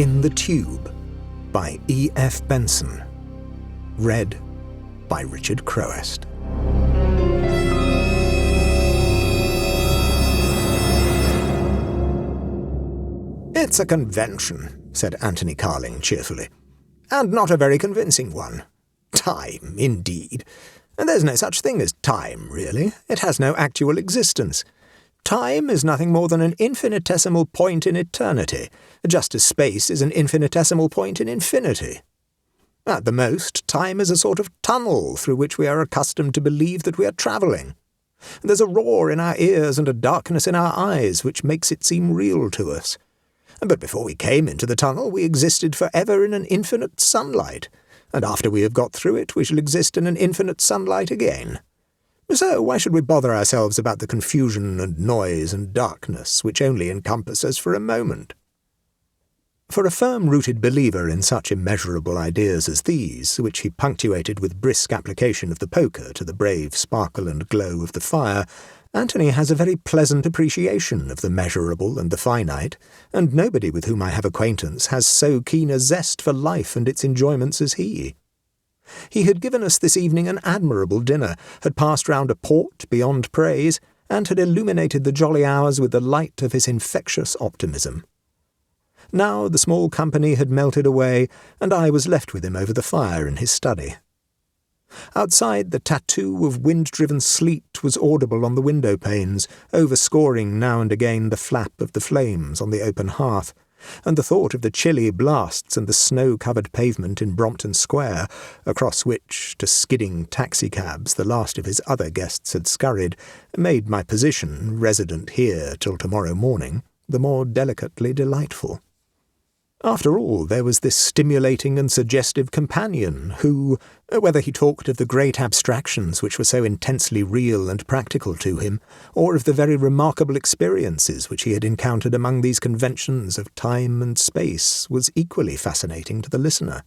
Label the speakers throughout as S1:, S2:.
S1: In the Tube by E F Benson. Read by Richard Crowest. "It's a convention," said Anthony Carling cheerfully. "And not a very convincing one. Time, indeed. And there's no such thing as time, really. It has no actual existence. Time is nothing more than an infinitesimal point in eternity, just as space is an infinitesimal point in infinity. At the most, time is a sort of tunnel through which we are accustomed to believe that we are travelling. There's a roar in our ears and a darkness in our eyes which makes it seem real to us. But before we came into the tunnel, we existed for ever in an infinite sunlight, and after we have got through it, we shall exist in an infinite sunlight again. So why should we bother ourselves about the confusion and noise and darkness which only encompass us for a moment?" For a firm-rooted believer in such immeasurable ideas as these, which he punctuated with brisk application of the poker to the brave sparkle and glow of the fire, Anthony has a very pleasant appreciation of the measurable and the finite, and nobody with whom I have acquaintance has so keen a zest for life and its enjoyments as he. He had given us this evening an admirable dinner, had passed round a port beyond praise, and had illuminated the jolly hours with the light of his infectious optimism. Now the small company had melted away, and I was left with him over the fire in his study. Outside, the tattoo of wind-driven sleet was audible on the window-panes, overscoring now and again the flap of the flames on the open hearth, and the thought of the chilly blasts and the snow-covered pavement in Brompton Square, across which, to skidding taxicabs, the last of his other guests had scurried, made my position, resident here till tomorrow morning, the more delicately delightful. After all, there was this stimulating and suggestive companion who, whether he talked of the great abstractions which were so intensely real and practical to him, or of the very remarkable experiences which he had encountered among these conventions of time and space, was equally fascinating to the listener.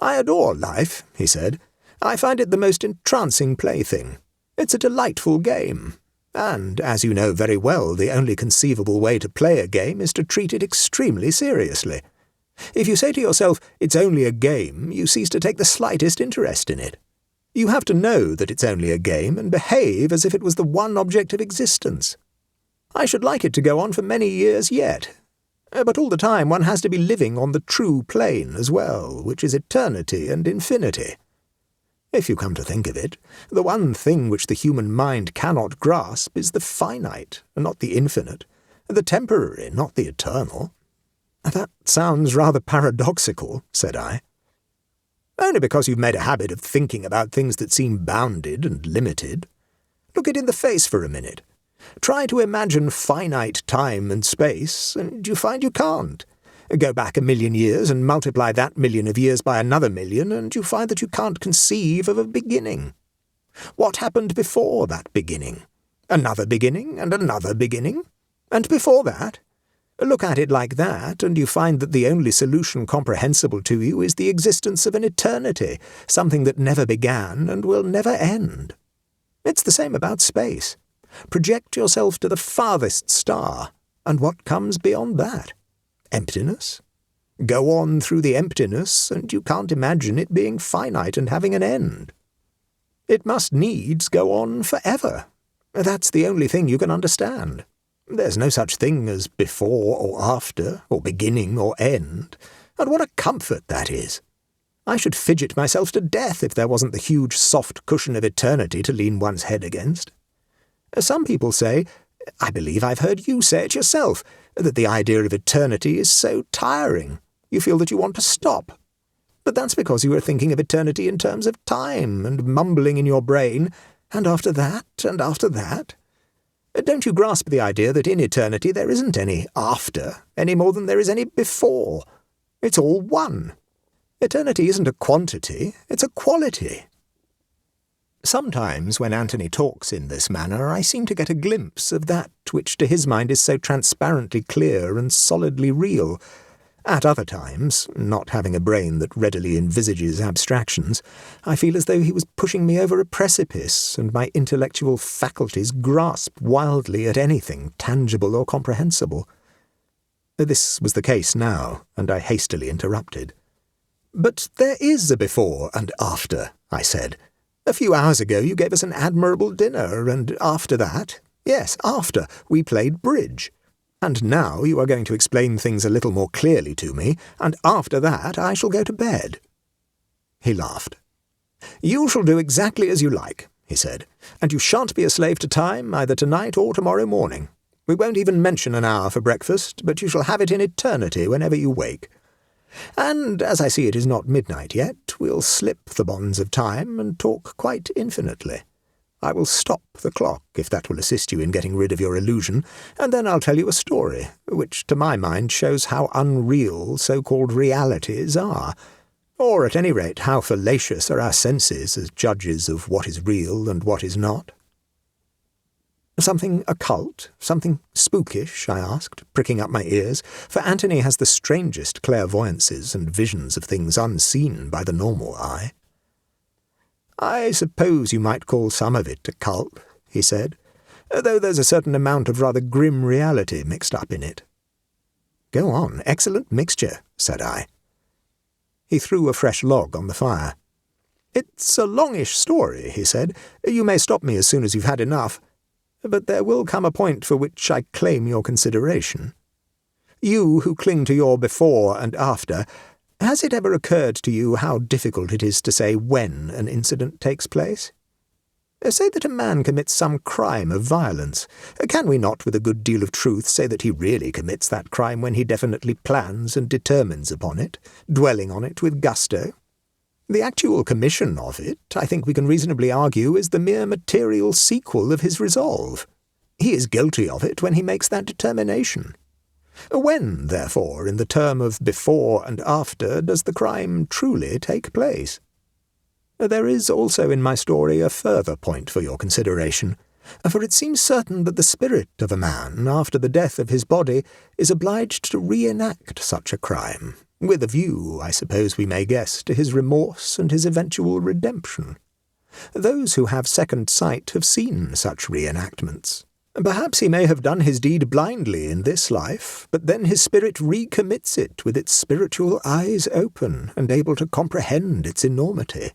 S1: "I adore life," he said. "I find it the most entrancing plaything. It's a delightful game. And, as you know very well, the only conceivable way to play a game is to treat it extremely seriously. If you say to yourself, 'It's only a game,' you cease to take the slightest interest in it. You have to know that it's only a game and behave as if it was the one object of existence. I should like it to go on for many years yet. But all the time one has to be living on the true plane as well, which is eternity and infinity. If you come to think of it, the one thing which the human mind cannot grasp is the finite, not the infinite, the temporary, not the eternal." "That sounds rather paradoxical," said I. "Only because you've made a habit of thinking about things that seem bounded and limited. Look it in the face for a minute. Try to imagine finite time and space, and you find you can't. Go back 1,000,000 years and multiply that million of years by another million, and you find that you can't conceive of a beginning. What happened before that beginning? Another beginning, and another beginning, and before that? Look at it like that, and you find that the only solution comprehensible to you is the existence of an eternity, something that never began and will never end. It's the same about space. Project yourself to the farthest star, and what comes beyond that? Emptiness? Go on through the emptiness, and you can't imagine it being finite and having an end. It must needs go on forever. That's the only thing you can understand. There's no such thing as before or after, or beginning or end, and what a comfort that is. I should fidget myself to death if there wasn't the huge soft cushion of eternity to lean one's head against. Some people say, I believe I've heard you say it yourself, that the idea of eternity is so tiring. You feel that you want to stop. But that's because you are thinking of eternity in terms of time, and mumbling in your brain, and after that, and after that. Don't you grasp the idea that in eternity there isn't any after, any more than there is any before? It's all one. Eternity isn't a quantity, it's a quality." Sometimes, when Anthony talks in this manner, I seem to get a glimpse of that which to his mind is so transparently clear and solidly real. At other times, not having a brain that readily envisages abstractions, I feel as though he was pushing me over a precipice, and my intellectual faculties grasp wildly at anything tangible or comprehensible. This was the case now, and I hastily interrupted. "But there is a before and after," I said. "A few hours ago you gave us an admirable dinner, and after that, yes, after, we played bridge. And now you are going to explain things a little more clearly to me, and after that I shall go to bed." He laughed. "You shall do exactly as you like," he said, "and you shan't be a slave to time either tonight or tomorrow morning. We won't even mention an hour for breakfast, but you shall have it in eternity whenever you wake. And as I see it is not midnight yet, we'll slip the bonds of time and talk quite infinitely. I will stop the clock, if that will assist you in getting rid of your illusion, and then I'll tell you a story, which to my mind shows how unreal so-called realities are, or at any rate how fallacious are our senses as judges of what is real and what is not." "Something occult? Something spookish?" I asked, pricking up my ears, for Antony has the strangest clairvoyances and visions of things unseen by the normal eye. "I suppose you might call some of it occult," he said, "though there's a certain amount of rather grim reality mixed up in it." "Go on, excellent mixture," said I. He threw a fresh log on the fire. "It's a longish story," he said. "You may stop me as soon as you've had enough. But there will come a point for which I claim your consideration. You who cling to your before and after, has it ever occurred to you how difficult it is to say when an incident takes place? Say that a man commits some crime of violence. Can we not, with a good deal of truth, say that he really commits that crime when he definitely plans and determines upon it, dwelling on it with gusto? The actual commission of it, I think we can reasonably argue, is the mere material sequel of his resolve. He is guilty of it when he makes that determination. When, therefore, in the term of before and after, does the crime truly take place? There is also in my story a further point for your consideration, for it seems certain that the spirit of a man, after the death of his body, is obliged to reenact such a crime, with a view, I suppose we may guess, to his remorse and his eventual redemption. Those who have second sight have seen such reenactments. Perhaps he may have done his deed blindly in this life, but then his spirit recommits it with its spiritual eyes open and able to comprehend its enormity.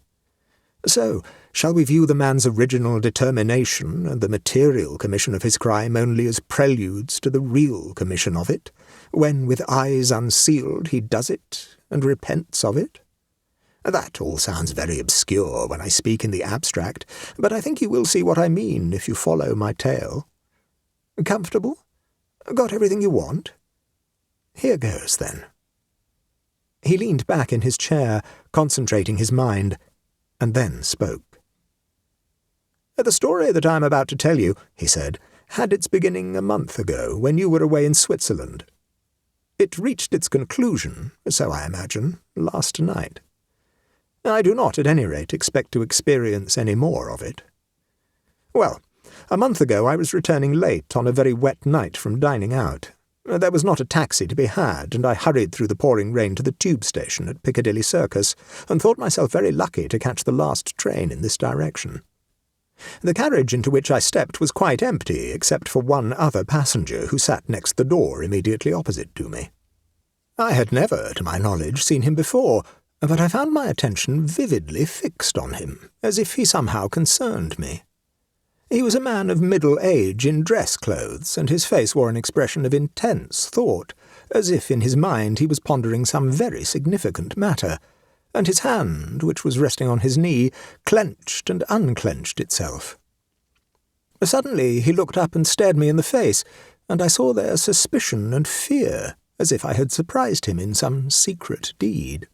S1: So, shall we view the man's original determination and the material commission of his crime only as preludes to the real commission of it, when with eyes unsealed he does it and repents of it? That all sounds very obscure when I speak in the abstract, but I think you will see what I mean if you follow my tale. Comfortable? Got everything you want? Here goes, then." He leaned back in his chair, concentrating his mind, and then spoke. "The story that I am about to tell you," he said, "had its beginning a month ago, when you were away in Switzerland. It reached its conclusion, so I imagine, last night. I do not, at any rate, expect to experience any more of it. Well, a month ago I was returning late on a very wet night from dining out. There was not a taxi to be had, and I hurried through the pouring rain to the tube station at Piccadilly Circus, and thought myself very lucky to catch the last train in this direction. The carriage into which I stepped was quite empty, except for one other passenger who sat next the door immediately opposite to me. I had never, to my knowledge, seen him before, but I found my attention vividly fixed on him, as if he somehow concerned me. He was a man of middle age in dress clothes, and his face wore an expression of intense thought, as if in his mind he was pondering some very significant matter, and his hand, which was resting on his knee, clenched and unclenched itself. Suddenly he looked up and stared me in the face, and I saw there suspicion and fear, as if I had surprised him in some secret deed.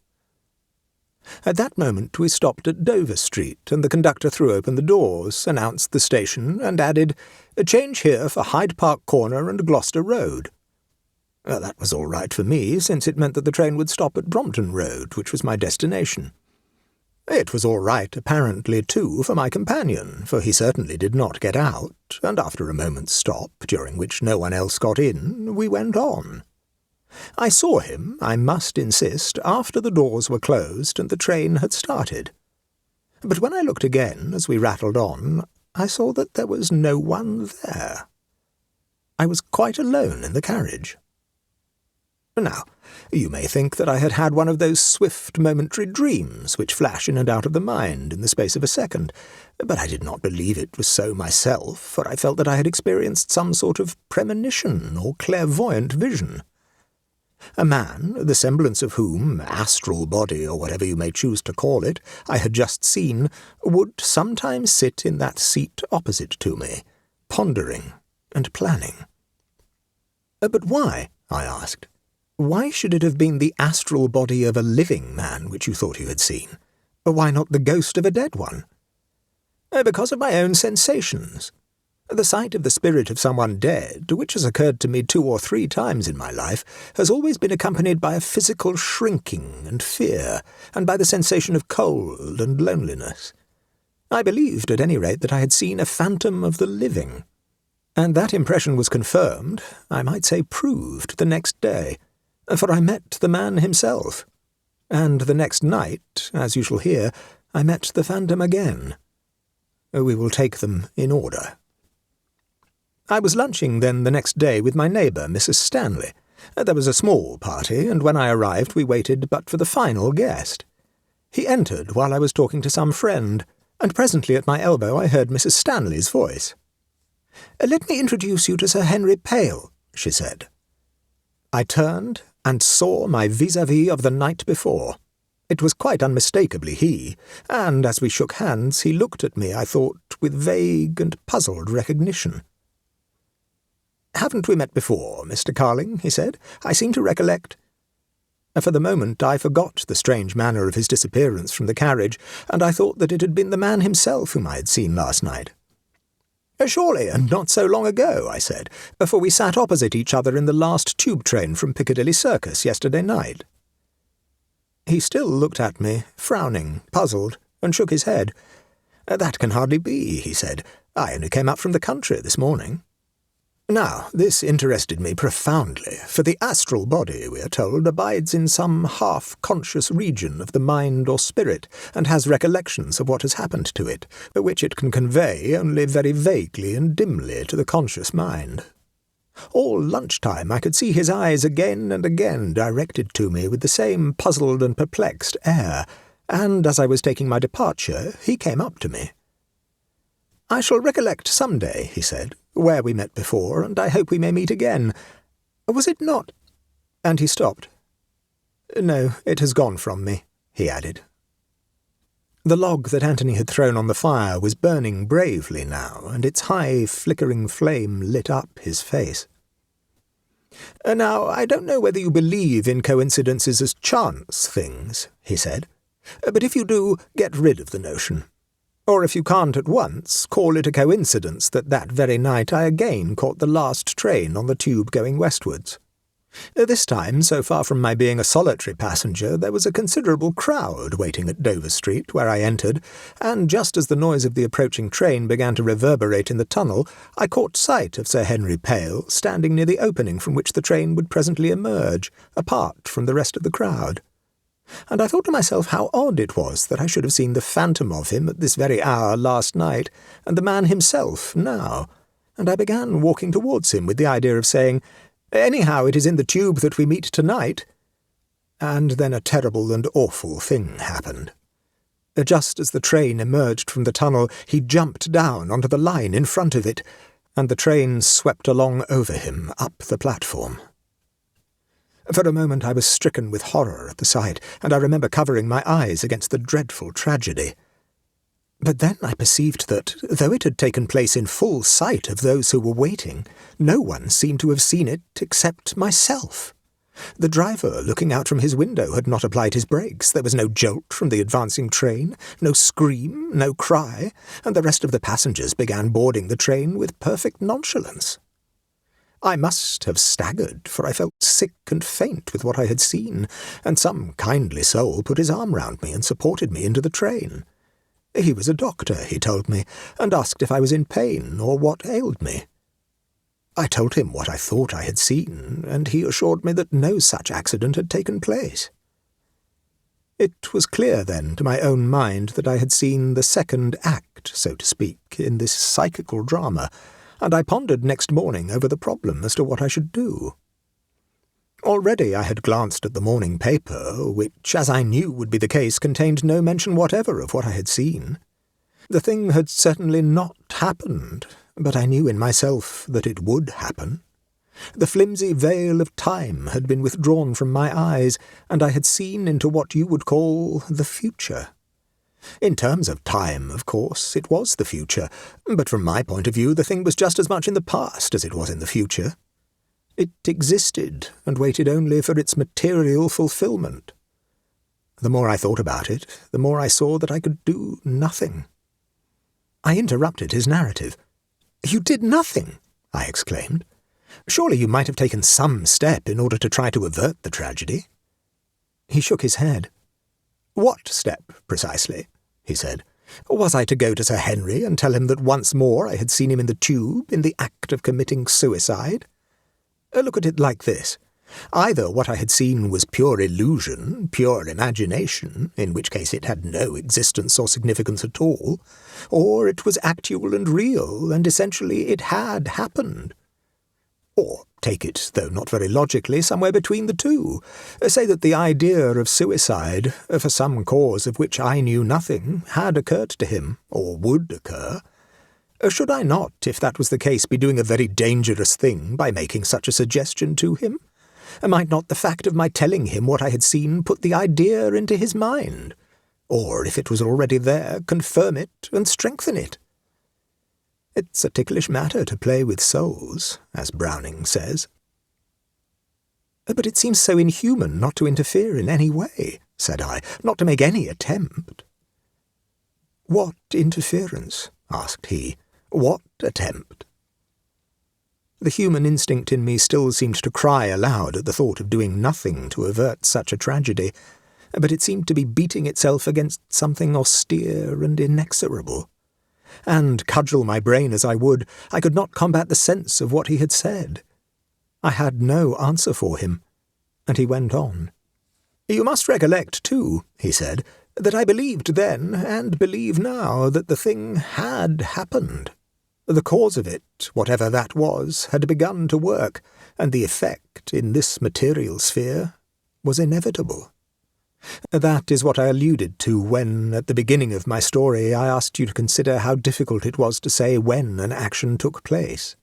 S1: At that moment we stopped at Dover Street, and the conductor threw open the doors, announced the station, and added, "A change here for Hyde Park Corner and Gloucester Road." That was all right for me, since it meant that the train would stop at Brompton Road, which was my destination. It was all right, apparently, too, for my companion, for he certainly did not get out, and after a moment's stop, during which no one else got in, we went on. I saw him, I must insist, after the doors were closed and the train had started. But when I looked again, as we rattled on, I saw that there was no one there. I was quite alone in the carriage. Now, you may think that I had had one of those swift momentary dreams which flash in and out of the mind in the space of a second, but I did not believe it was so myself, for I felt that I had experienced some sort of premonition or clairvoyant vision. A man, the semblance of whom, astral body or whatever you may choose to call it, I had just seen, would sometimes sit in that seat opposite to me, pondering and planning. But why? I asked. Why should it have been the astral body of a living man which you thought you had seen? Why not the ghost of a dead one? Because of my own sensations. The sight of the spirit of someone dead, which has occurred to me 2 or 3 times in my life, has always been accompanied by a physical shrinking and fear, and by the sensation of cold and loneliness. I believed, at any rate, that I had seen a phantom of the living. And that impression was confirmed, I might say proved, the next day, for I met the man himself. And the next night, as you shall hear, I met the phantom again. We will take them in order. I was lunching then the next day with my neighbour, Mrs. Stanley. There was a small party, and when I arrived we waited but for the final guest. He entered while I was talking to some friend, and presently at my elbow I heard Mrs. Stanley's voice. "Let me introduce you to Sir Henry Pale," she said. I turned and saw my vis-à-vis of the night before. It was quite unmistakably he, and as we shook hands he looked at me, I thought, with vague and puzzled recognition. "Haven't we met before, Mr. Carling?" he said. "I seem to recollect—" For the moment I forgot the strange manner of his disappearance from the carriage, and I thought that it had been the man himself whom I had seen last night. "Surely, and not so long ago," I said, "for we sat opposite each other in the last tube train from Piccadilly Circus yesterday night." He still looked at me, frowning, puzzled, and shook his head. "That can hardly be," he said. "I only came up from the country this morning." Now, this interested me profoundly, for the astral body, we are told, abides in some half-conscious region of the mind or spirit, and has recollections of what has happened to it, which it can convey only very vaguely and dimly to the conscious mind. All lunchtime I could see his eyes again and again directed to me with the same puzzled and perplexed air, and as I was taking my departure, he came up to me. "I shall recollect some day," he said, "where we met before, and I hope we may meet again. Was it not—" And he stopped. "No, it has gone from me," he added. The log that Anthony had thrown on the fire was burning bravely now, and its high, flickering flame lit up his face. "Now, I don't know whether you believe in coincidences as chance things," he said, "but if you do, get rid of the notion. Or if you can't at once, call it a coincidence that very night I again caught the last train on the tube going westwards. This time, so far from my being a solitary passenger, there was a considerable crowd waiting at Dover Street, where I entered, and just as the noise of the approaching train began to reverberate in the tunnel, I caught sight of Sir Henry Pale standing near the opening from which the train would presently emerge, apart from the rest of the crowd. And I thought to myself how odd it was that I should have seen the phantom of him at this very hour last night, and the man himself now, and I began walking towards him with the idea of saying, "Anyhow, it is in the tube that we meet tonight." And then a terrible and awful thing happened. Just as the train emerged from the tunnel, he jumped down onto the line in front of it, and the train swept along over him up the platform. For a moment I was stricken with horror at the sight, and I remember covering my eyes against the dreadful tragedy. But then I perceived that, though it had taken place in full sight of those who were waiting, no one seemed to have seen it except myself. The driver, looking out from his window, had not applied his brakes. There was no jolt from the advancing train, no scream, no cry, and the rest of the passengers began boarding the train with perfect nonchalance. I must have staggered, for I felt sick and faint with what I had seen, and some kindly soul put his arm round me and supported me into the train. He was a doctor, he told me, and asked if I was in pain or what ailed me. I told him what I thought I had seen, and he assured me that no such accident had taken place. It was clear, then, to my own mind that I had seen the second act, so to speak, in this psychical drama, and I pondered next morning over the problem as to what I should do. Already I had glanced at the morning paper, which, as I knew would be the case, contained no mention whatever of what I had seen. The thing had certainly not happened, but I knew in myself that it would happen. The flimsy veil of time had been withdrawn from my eyes, and I had seen into what you would call the future. In terms of time, of course, it was the future, but from my point of view the thing was just as much in the past as it was in the future. It existed, and waited only for its material fulfillment. The more I thought about it, the more I saw that I could do nothing. I interrupted his narrative. "You did nothing!" I exclaimed. "Surely you might have taken some step in order to try to avert the tragedy." He shook his head. "What step, precisely?" he said. "Was I to go to Sir Henry and tell him that once more I had seen him in the tube, in the act of committing suicide? Look at it like this. Either what I had seen was pure illusion, pure imagination, in which case it had no existence or significance at all, or it was actual and real, and essentially it had happened. Or, take it, though not very logically, somewhere between the two. Say that the idea of suicide, for some cause of which I knew nothing, had occurred to him, or would occur. Should I not, if that was the case, be doing a very dangerous thing by making such a suggestion to him? Might not the fact of my telling him what I had seen put the idea into his mind? Or, if it was already there, confirm it and strengthen it? It's a ticklish matter to play with souls, as Browning says. "But it seems so inhuman not to interfere in any way," said I, "not to make any attempt." "What interference?" asked he. "What attempt?" The human instinct in me still seemed to cry aloud at the thought of doing nothing to avert such a tragedy, but it seemed to be beating itself against something austere and inexorable. And, cudgel my brain as I would, I could not combat the sense of what he had said. I had no answer for him, and he went on. "You must recollect, too," he said, "that I believed then, and believe now, that the thing had happened. The cause of it, whatever that was, had begun to work, and the effect, in this material sphere, was inevitable. That is what I alluded to when, at the beginning of my story, I asked you to consider how difficult it was to say when an action took place.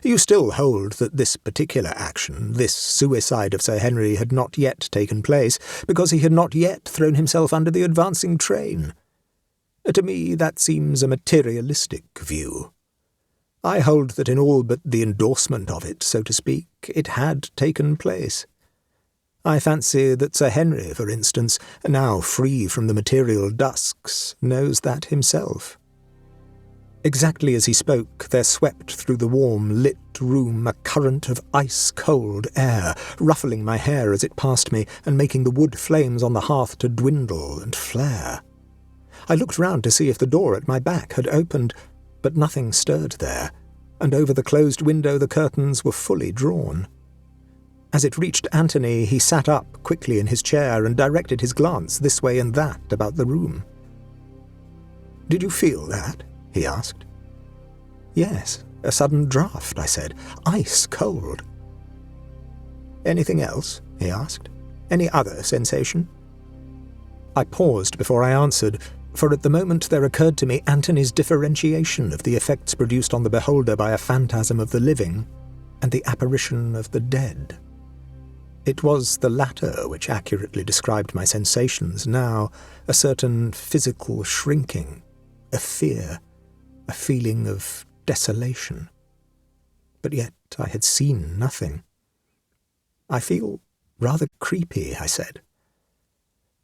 S1: You still hold that this particular action, this suicide of Sir Henry, had not yet taken place, because he had not yet thrown himself under the advancing train. To me that seems a materialistic view. I hold that in all but the endorsement of it, so to speak, it had taken place. I fancy that Sir Henry, for instance, now free from the material dusks, knows that himself." Exactly as he spoke, there swept through the warm, lit room a current of ice-cold air, ruffling my hair as it passed me, and making the wood flames on the hearth to dwindle and flare. I looked round to see if the door at my back had opened, but nothing stirred there, and over the closed window the curtains were fully drawn. As it reached Anthony, he sat up quickly in his chair and directed his glance this way and that about the room. "Did you feel that?" he asked. "Yes, a sudden draught," I said. "Ice cold." "Anything else?" he asked. "Any other sensation?" I paused before I answered, for at the moment there occurred to me Anthony's differentiation of the effects produced on the beholder by a phantasm of the living and the apparition of the dead. It was the latter which accurately described my sensations now, a certain physical shrinking, a fear, a feeling of desolation. But yet I had seen nothing. "I feel rather creepy," I said.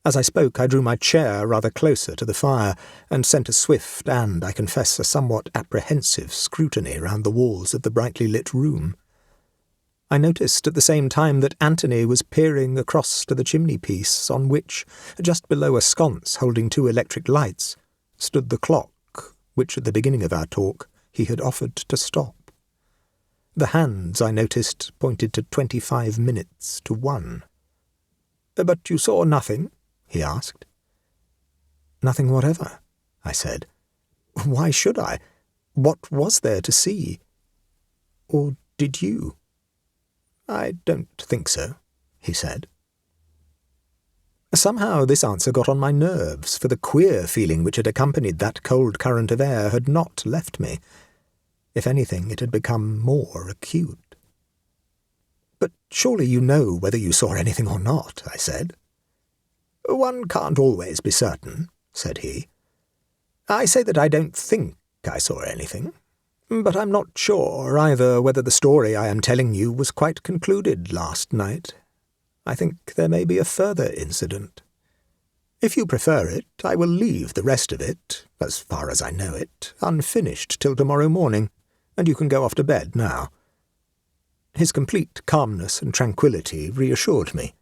S1: As I spoke, I drew my chair rather closer to the fire, and sent a swift and, I confess, a somewhat apprehensive scrutiny round the walls of the brightly lit room. I noticed at the same time that Anthony was peering across to the chimney-piece, on which, just below a sconce holding 2 electric lights, stood the clock, which at the beginning of our talk he had offered to stop. The hands, I noticed, pointed to 25 minutes to 1. "But you saw nothing?" he asked. "Nothing whatever," I said. "Why should I? What was there to see? Or did you?" "I don't think so," he said. Somehow this answer got on my nerves, for the queer feeling which had accompanied that cold current of air had not left me. If anything, it had become more acute. "But surely you know whether you saw anything or not," I said. "One can't always be certain," said he. "I say that I don't think I saw anything, but I'm not sure either whether the story I am telling you was quite concluded last night. I think there may be a further incident. If you prefer it, I will leave the rest of it, as far as I know it, unfinished till tomorrow morning, and you can go off to bed now." His complete calmness and tranquillity reassured me.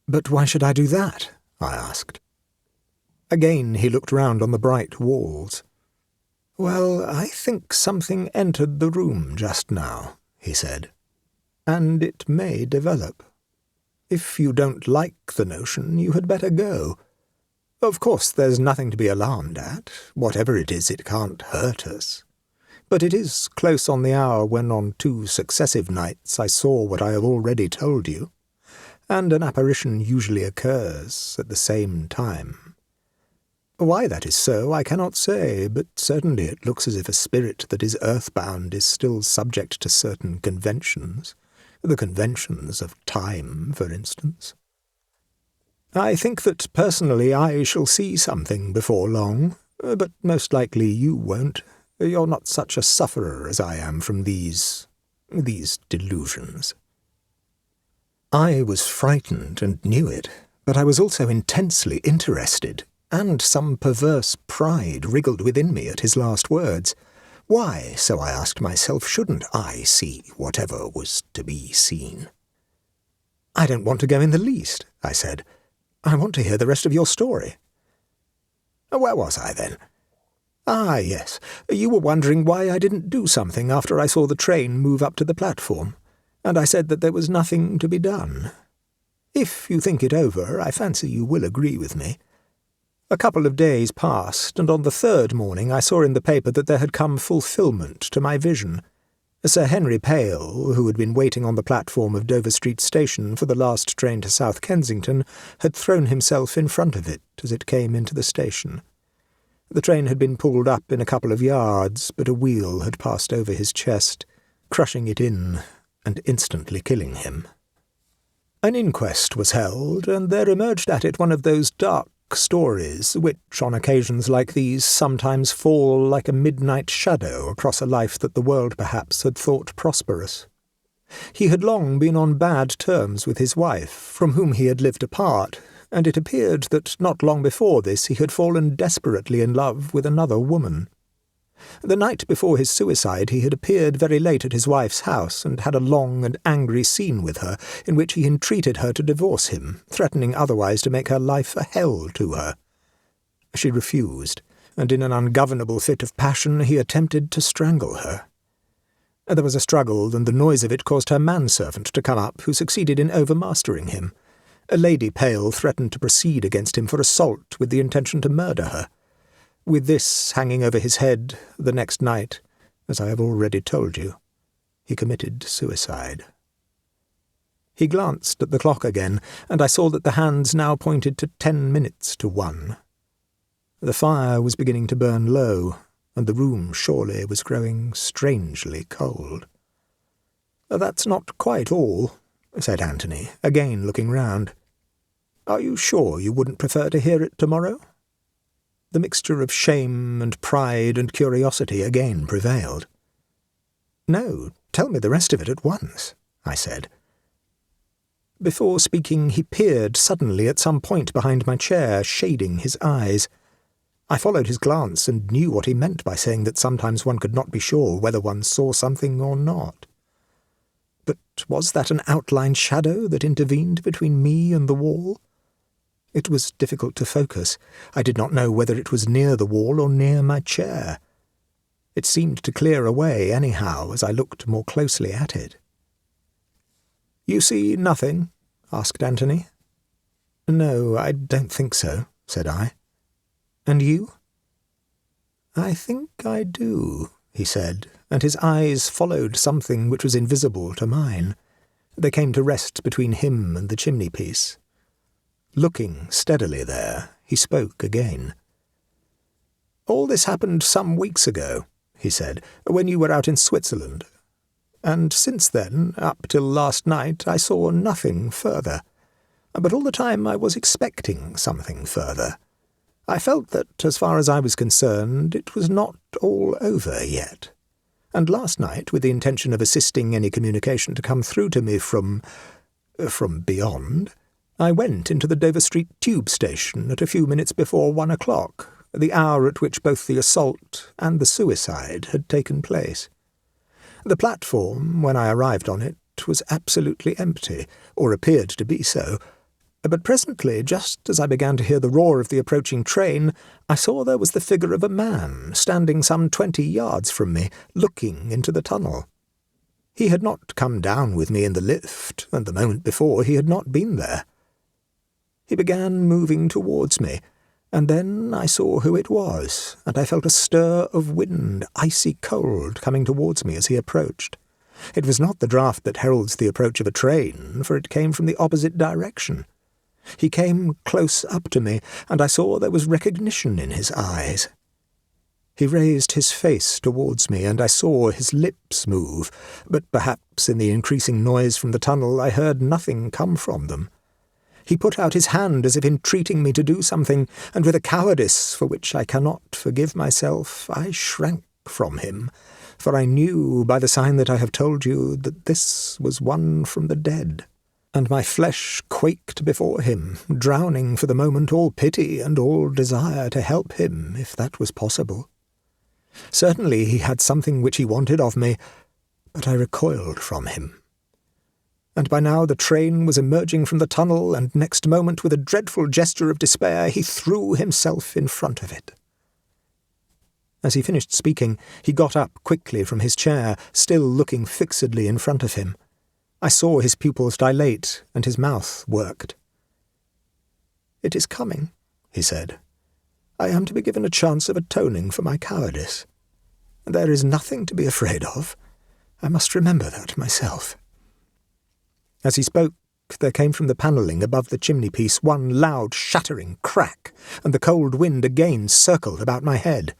S1: "But why should I do that?" I asked. Again he looked round on the bright walls. "Well, I think something entered the room just now," he said, "and it may develop. If you don't like the notion, you had better go. Of course, there's nothing to be alarmed at. Whatever it is, it can't hurt us. But it is close on the hour when on 2 successive nights I saw what I have already told you, and an apparition usually occurs at the same time. Why that is so, I cannot say, but certainly it looks as if a spirit that is earthbound is still subject to certain conventions, the conventions of time, for instance. I think that personally I shall see something before long, but most likely you won't. You're not such a sufferer as I am from these delusions." I was frightened and knew it, but I was also intensely interested, and some perverse pride wriggled within me at his last words. Why, so I asked myself, shouldn't I see whatever was to be seen? "I don't want to go in the least," I said. "I want to hear the rest of your story." "Where was I, then? Ah, yes, you were wondering why I didn't do something after I saw the train move up to the platform, and I said that there was nothing to be done. If you think it over, I fancy you will agree with me. A couple of days passed, and on the 3rd morning I saw in the paper that there had come fulfilment to my vision. Sir Henry Pale, who had been waiting on the platform of Dover Street Station for the last train to South Kensington, had thrown himself in front of it as it came into the station. The train had been pulled up in a couple of yards, but a wheel had passed over his chest, crushing it in and instantly killing him. An inquest was held, and there emerged at it one of those dark stories which, on occasions like these, sometimes fall like a midnight shadow across a life that the world perhaps had thought prosperous. He had long been on bad terms with his wife, from whom he had lived apart, and it appeared that not long before this he had fallen desperately in love with another woman. The night before his suicide he had appeared very late at his wife's house and had a long and angry scene with her, in which he entreated her to divorce him, threatening otherwise to make her life a hell to her. She refused, and in an ungovernable fit of passion he attempted to strangle her. There was a struggle, and the noise of it caused her manservant to come up, who succeeded in overmastering him. Lady Pale threatened to proceed against him for assault with the intention to murder her. With this hanging over his head, the next night, as I have already told you, he committed suicide. He glanced at the clock again, and I saw that the hands now pointed to 10 minutes to 1. The fire was beginning to burn low, and the room surely was growing strangely cold. "That's not quite all," said Anthony, again looking round. "Are you sure you wouldn't prefer to hear it tomorrow?" The mixture of shame and pride and curiosity again prevailed. "No, tell me the rest of it at once," I said. Before speaking, he peered suddenly at some point behind my chair, shading his eyes. I followed his glance and knew what he meant by saying that sometimes one could not be sure whether one saw something or not. But was that an outlined shadow that intervened between me and the wall? It was difficult to focus. I did not know whether it was near the wall or near my chair. It seemed to clear away anyhow as I looked more closely at it. "You see nothing?" asked Anthony. "No, I don't think so," said I. "And you?" "I think I do," he said, and his eyes followed something which was invisible to mine. They came to rest between him and the chimney-piece. Looking steadily there, he spoke again. "All this happened some weeks ago," he said, "when you were out in Switzerland. And since then, up till last night, I saw nothing further. But all the time I was expecting something further. I felt that, as far as I was concerned, it was not all over yet. And last night, with the intention of assisting any communication to come through to me from beyond, I went into the Dover Street tube station at a few minutes before 1 o'clock, the hour at which both the assault and the suicide had taken place. The platform, when I arrived on it, was absolutely empty, or appeared to be so. But presently, just as I began to hear the roar of the approaching train, I saw there was the figure of a man standing some 20 yards from me, looking into the tunnel. He had not come down with me in the lift, and the moment before he had not been there. He began moving towards me, and then I saw who it was, and I felt a stir of wind, icy cold, coming towards me as he approached. It was not the draught that heralds the approach of a train, for it came from the opposite direction. He came close up to me, and I saw there was recognition in his eyes. He raised his face towards me, and I saw his lips move, but perhaps in the increasing noise from the tunnel I heard nothing come from them. He put out his hand as if entreating me to do something, and with a cowardice for which I cannot forgive myself, I shrank from him, for I knew by the sign that I have told you that this was one from the dead. And my flesh quaked before him, drowning for the moment all pity and all desire to help him, if that was possible. Certainly he had something which he wanted of me, but I recoiled from him. And by now the train was emerging from the tunnel, and next moment, with a dreadful gesture of despair, he threw himself in front of it. As he finished speaking, he got up quickly from his chair, still looking fixedly in front of him. I saw his pupils dilate, and his mouth worked. "It is coming," he said. "I am to be given a chance of atoning for my cowardice. There is nothing to be afraid of. I must remember that myself." As he spoke, there came from the panelling above the chimney-piece one loud shattering crack, and the cold wind again circled about my head.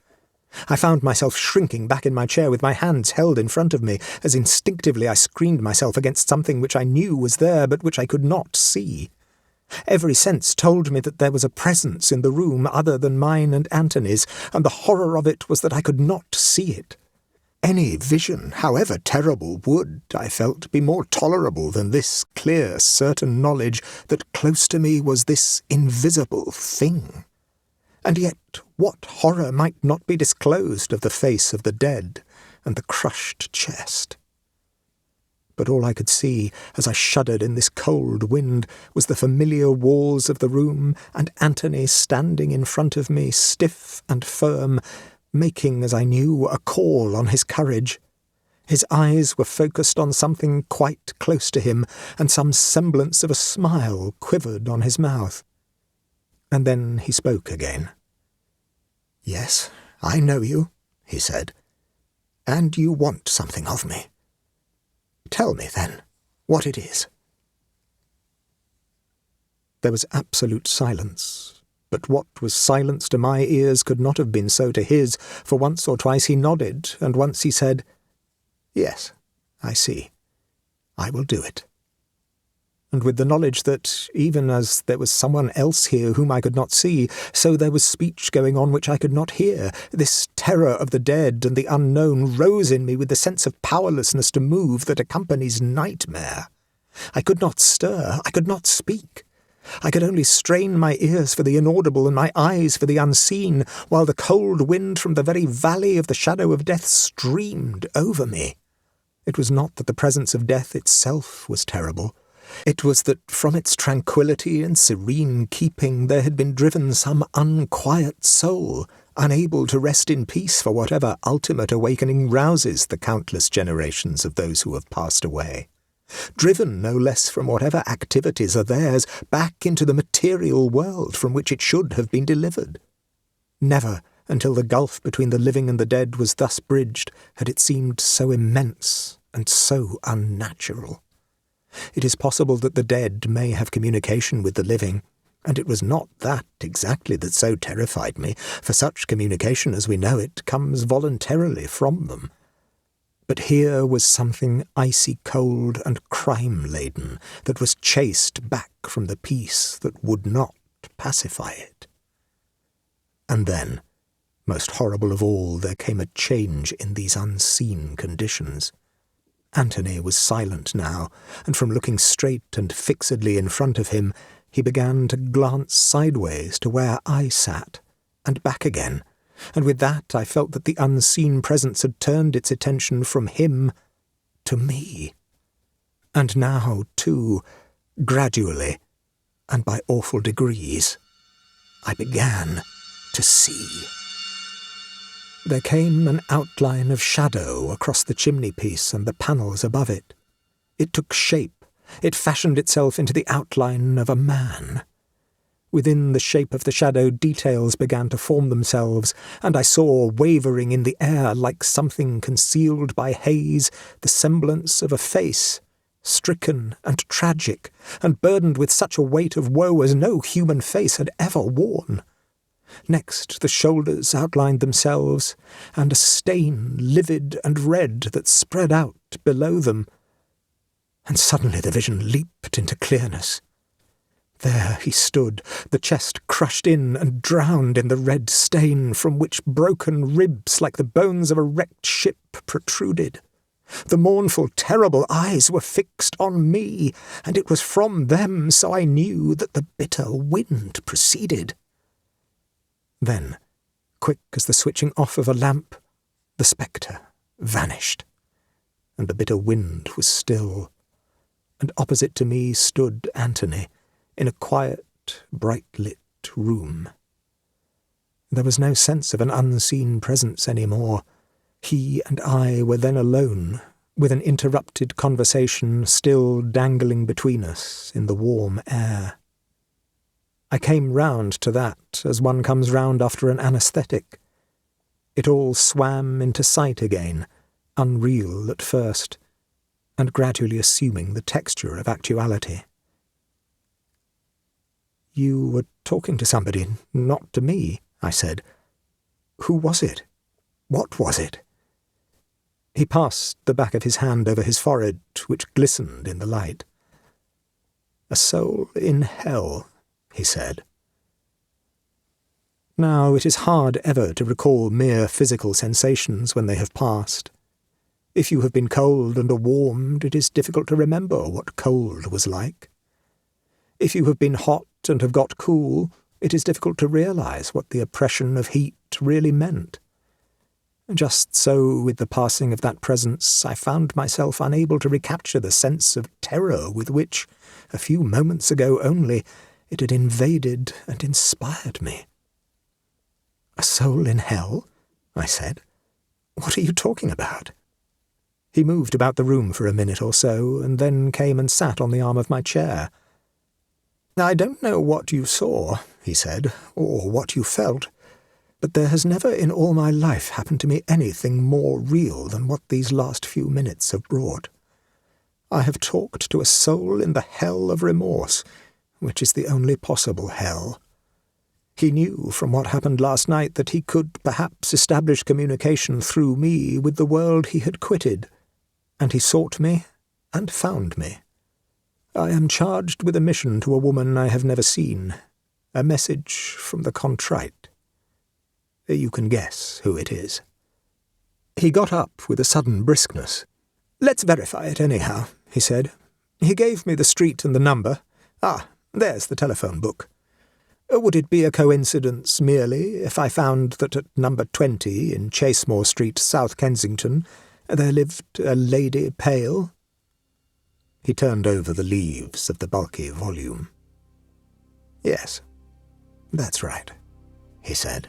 S1: I found myself shrinking back in my chair with my hands held in front of me, as instinctively I screened myself against something which I knew was there, but which I could not see. Every sense told me that there was a presence in the room other than mine and Antony's, and the horror of it was that I could not see it. Any vision, however terrible, would, I felt, be more tolerable than this clear, certain knowledge that close to me was this invisible thing. And yet what horror might not be disclosed of the face of the dead and the crushed chest? But all I could see, as I shuddered in this cold wind, was the familiar walls of the room, and Antony standing in front of me, stiff and firm, making, as I knew, a call on his courage. His eyes were focused on something quite close to him, and some semblance of a smile quivered on his mouth. And then he spoke again. "Yes, I know you," he said, "and you want something of me. Tell me, then, what it is." There was absolute silence, but what was silence to my ears could not have been so to his, for once or twice he nodded, and once he said, "Yes, I see. I will do it." And with the knowledge that, even as there was someone else here whom I could not see, so there was speech going on which I could not hear, this terror of the dead and the unknown rose in me with the sense of powerlessness to move that accompanies nightmare. I could not stir, I could not speak. I could only strain my ears for the inaudible and my eyes for the unseen, while the cold wind from the very valley of the shadow of death streamed over me. It was not that the presence of death itself was terrible. It was that from its tranquillity and serene keeping there had been driven some unquiet soul, unable to rest in peace for whatever ultimate awakening rouses the countless generations of those who have passed away. Driven no less from whatever activities are theirs back into the material world from which it should have been delivered. Never, until the gulf between the living and the dead was thus bridged, had it seemed so immense and so unnatural. It is possible that the dead may have communication with the living, and it was not that exactly that so terrified me, for such communication as we know it comes voluntarily from them. But here was something icy cold and crime-laden that was chased back from the peace that would not pacify it. And then, most horrible of all, there came a change in these unseen conditions. Antony was silent now, and from looking straight and fixedly in front of him, he began to glance sideways to where I sat, and back again, and with that I felt that the unseen presence had turned its attention from him to me. And now, too, gradually, and by awful degrees, I began to see. There came an outline of shadow across the chimney-piece and the panels above it. It took shape. It fashioned itself into the outline of a man. Within the shape of the shadow, details began to form themselves, and I saw, wavering in the air like something concealed by haze, the semblance of a face, stricken and tragic, and burdened with such a weight of woe as no human face had ever worn. Next, the shoulders outlined themselves, and a stain, livid and red, that spread out below them. And suddenly the vision leaped into clearness. There he stood, the chest crushed in and drowned in the red stain, from which broken ribs like the bones of a wrecked ship protruded. The mournful, terrible eyes were fixed on me, and it was from them, so I knew, that the bitter wind proceeded. Then, quick as the switching off of a lamp, the spectre vanished, and the bitter wind was still, and opposite to me stood Antony, in a quiet, bright-lit room. There was no sense of an unseen presence any more. He and I were then alone, with an interrupted conversation still dangling between us in the warm air. I came round to that as one comes round after an anaesthetic. It all swam into sight again, unreal at first, and gradually assuming the texture of actuality. "You were talking to somebody, not to me," I said. "Who was it? What was it?" He passed the back of his hand over his forehead, which glistened in the light. "A soul in hell," he said. Now, it is hard ever to recall mere physical sensations when they have passed. If you have been cold and are warmed, it is difficult to remember what cold was like. If you have been hot and have got cool, it is difficult to realize what the oppression of heat really meant. Just so with the passing of that presence, I found myself unable to recapture the sense of terror with which, a few moments ago only, it had invaded and inspired me. "A soul in hell?" I said. "What are you talking about?" He moved about the room for a minute or so, and then came and sat on the arm of my chair. "I don't know what you saw," he said, "or what you felt, but there has never in all my life happened to me anything more real than what these last few minutes have brought. I have talked to a soul in the hell of remorse, which is the only possible hell. He knew from what happened last night that he could perhaps establish communication through me with the world he had quitted, and he sought me and found me. I am charged with a mission to a woman I have never seen, a message from the contrite. You can guess who it is." He got up with a sudden briskness. "Let's verify it anyhow," he said. He gave me the street and the number. There's the telephone book. Would it be a coincidence merely if I found that at number 20 in Chasemore Street, South Kensington, there lived a Lady Pale?" He turned over the leaves of the bulky volume. "Yes, that's right," he said.